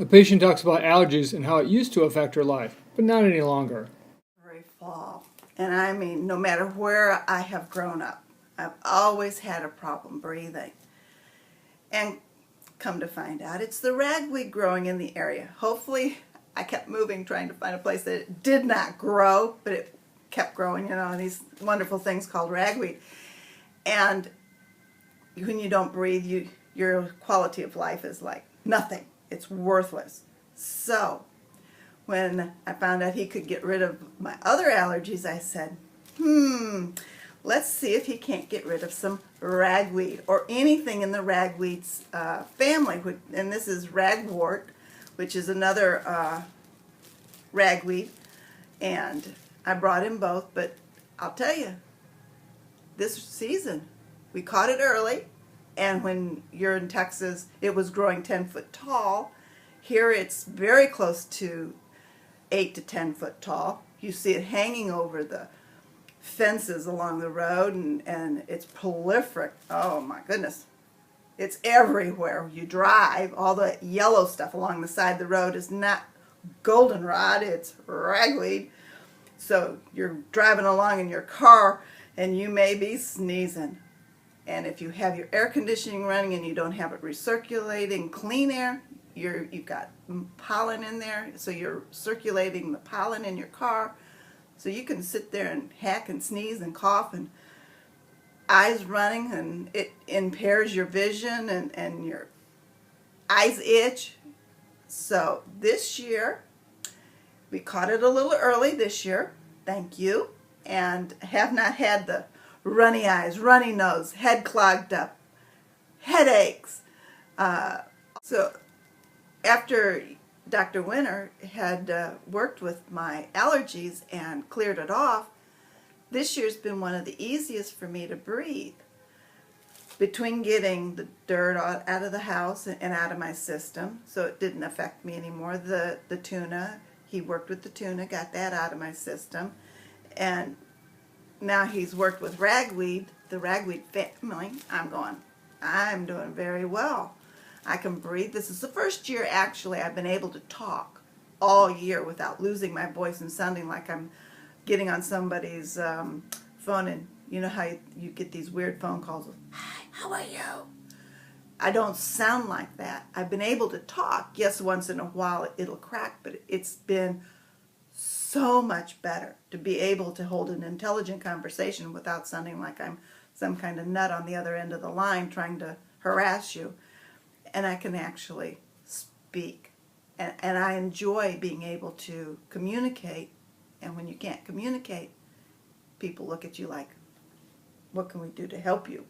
A patient talks about allergies and how it used to affect her life, but not any longer. Every fall. And I mean, no matter where I have grown up, I've always had a problem breathing. And come to find out, it's the ragweed growing in the area. Hopefully, I kept moving, trying to find a place that it did not grow, but it kept growing, these wonderful things called ragweed. And when you don't breathe, your quality of life is like nothing. It's worthless. So, when I found out he could get rid of my other allergies, I said, let's see if he can't get rid of some ragweed or anything in the ragweed's family. And this is ragwort, which is another ragweed. And I brought him both, but I'll tell you, this season we caught it early. And when you're in Texas, it was growing 10 foot tall. Here it's very close to 8 to 10 foot tall. You see it hanging over the fences along the road, and it's prolific. Oh my goodness. It's everywhere you drive. All the yellow stuff along the side of the road is not goldenrod, it's ragweed. So you're driving along in your car and you may be sneezing. And if you have your air conditioning running and you don't have it recirculating clean air, you've got pollen in there, so you're circulating the pollen in your car. So you can sit there and hack and sneeze and cough and eyes running, and it impairs your vision and your eyes itch. So this year, we caught it a little early this year, thank you, and have not had the runny eyes, runny nose, head clogged up, headaches. So after Dr. Winter had worked with my allergies and cleared it off, this year's been one of the easiest for me to breathe. Between getting the dirt out of the house and out of my system, so it didn't affect me anymore. The tuna, he worked with the tuna, got that out of my system. And now he's worked with ragweed, the ragweed family. I'm doing very well. I can breathe. This is the first year, actually, I've been able to talk all year without losing my voice and sounding like I'm getting on somebody's phone, and you know how you get these weird phone calls of, "Hi, how are you?" I don't sound like that. I've been able to talk. Yes, once in a while it'll crack, but it's been so much better to be able to hold an intelligent conversation without sounding like I'm some kind of nut on the other end of the line trying to harass you. And I can actually speak. And I enjoy being able to communicate. And when you can't communicate, people look at you like, what can we do to help you?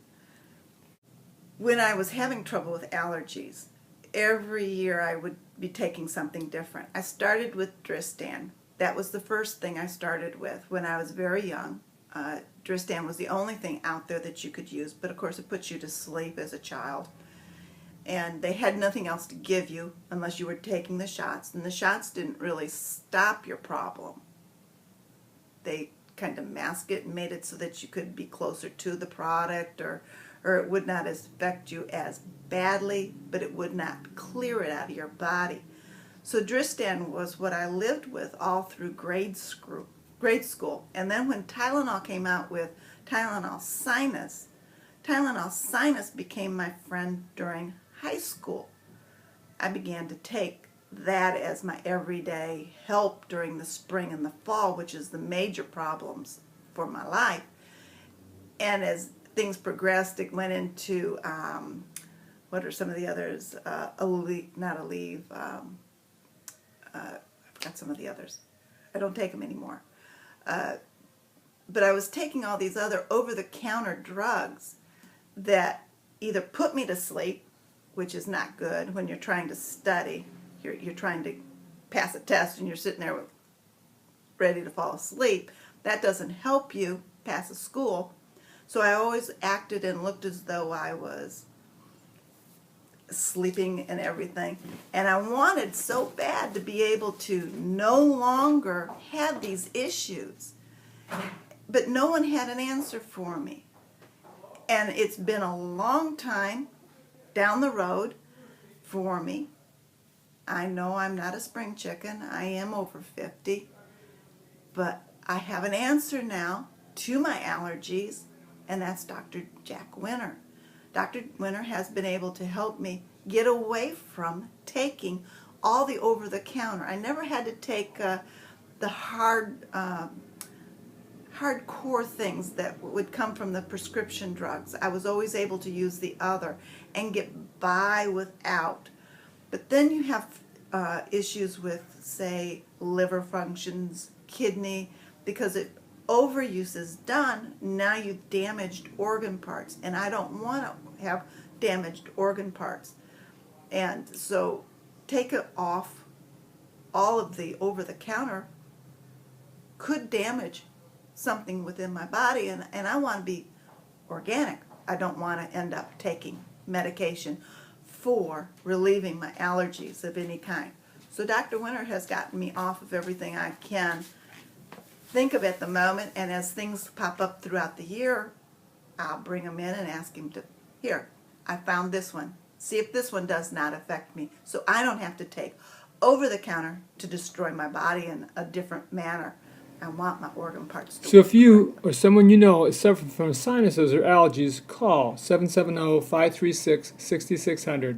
When I was having trouble with allergies, every year I would be taking something different. I started with Dristan. That was the first thing I started with when I was very young. Dristan was the only thing out there that you could use, but of course it puts you to sleep as a child. And they had nothing else to give you unless you were taking the shots, and the shots didn't really stop your problem. They kind of masked it and made it so that you could be closer to the product, or it would not affect you as badly, but it would not clear it out of your body. So Dristan was what I lived with all through grade school. And then when Tylenol came out with Tylenol Sinus became my friend during high school. I began to take that as my everyday help during the spring and the fall, which is the major problems for my life. And as things progressed, it went into, what are some of the others? Aleve, I forgot some of the others. I don't take them anymore. But I was taking all these other over-the-counter drugs that either put me to sleep, which is not good when you're trying to study. You're trying to pass a test and you're sitting there ready to fall asleep. That doesn't help you pass a school. So I always acted and looked as though I was sleeping and everything. And I wanted so bad to be able to no longer have these issues. But no one had an answer for me. And it's been a long time down the road for me. I know I'm not a spring chicken. I am over 50. But I have an answer now to my allergies, and that's Dr. Jack Winter. Dr. Winter has been able to help me get away from taking all the over-the-counter. I never had to take the hardcore things that would come from the prescription drugs. I was always able to use the other and get by without. But then you have issues with, say, liver functions, kidney, because if overuse is done, now you've damaged organ parts, and I don't want to have damaged organ parts. And so take it off. All of the over-the-counter could damage something within my body, and I want to be organic. I don't want to end up taking medication for relieving my allergies of any kind. So Dr. Winter has gotten me off of everything I can think of at the moment, and as things pop up throughout the year, I'll bring him in and ask him to, here, I found this one. See if this one does not affect me, so I don't have to take over-the-counter to destroy my body in a different manner. I want my organ parts to So if you or someone you know is suffering from sinuses or allergies, call 770-536-6600.